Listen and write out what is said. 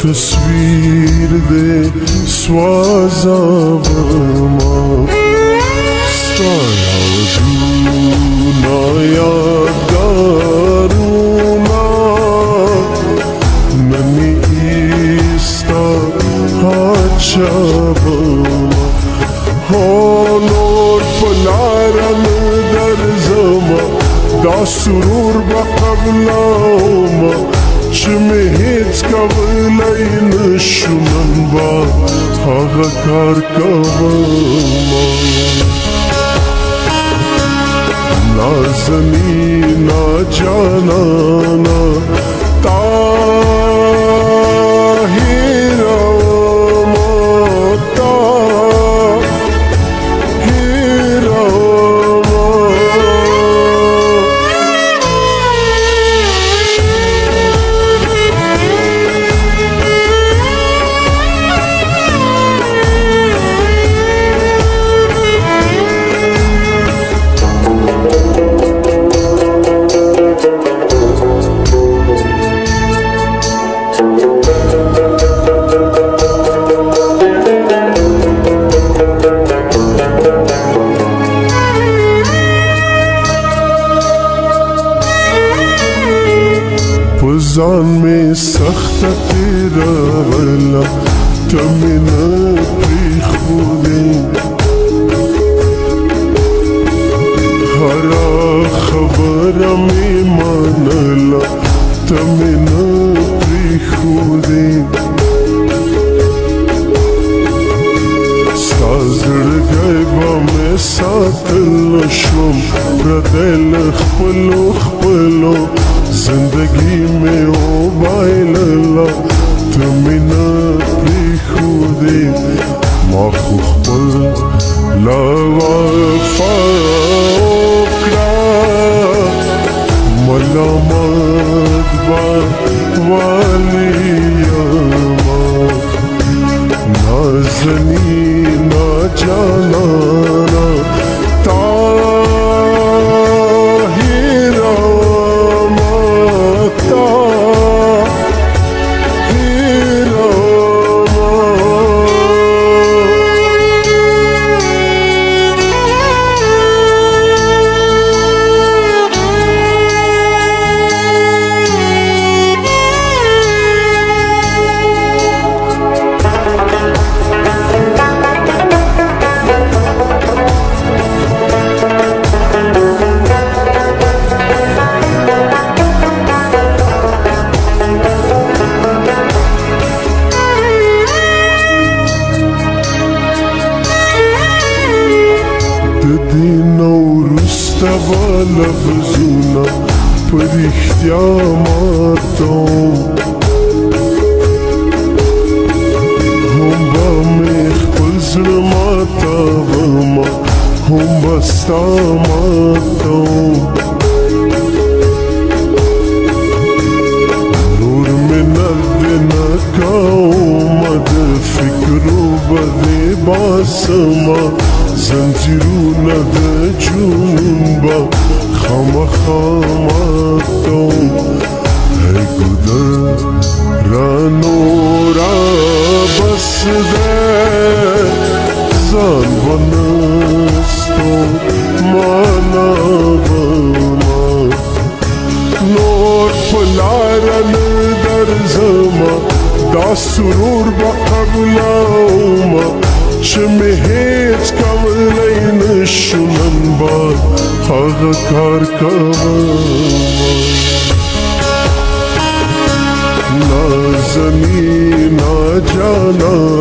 تصویر دے سوازاوما ستا یادونا یادگارونا ننی ایستا حاچاوما نور پلارم در زما دا سرور بقبلاوما چه می هیچ کولی نشونن با هاگا کار کوما نازنینا جانانا پزان میں سخت تیرا غلا تمنا پریخودیں ہرا خبر میں مانلا تمنا پریخودیں سازڑ گئے با میں ساتل شوم پردیل خپلو خپلو زندگی میں او بایللا تمینا پریخودی ما خو خپل لا وفا اوکلا ملامت با والیاما نازنینا جانانا با لفظونا پر اختیاماتم هم با میخ پل ظلماتاوما هم بستاماتم نور من الدنا کاومد فکرو بدی باسما زنجیرونا ده جنون با خاما خاماتم ای گودر رانورا بس ده زن ونستو مانا بما نور پلارن در زما دا سرور بقبلاوما چه می هیچ کولی نشونن با هاگا کار کوما نازنینا جانا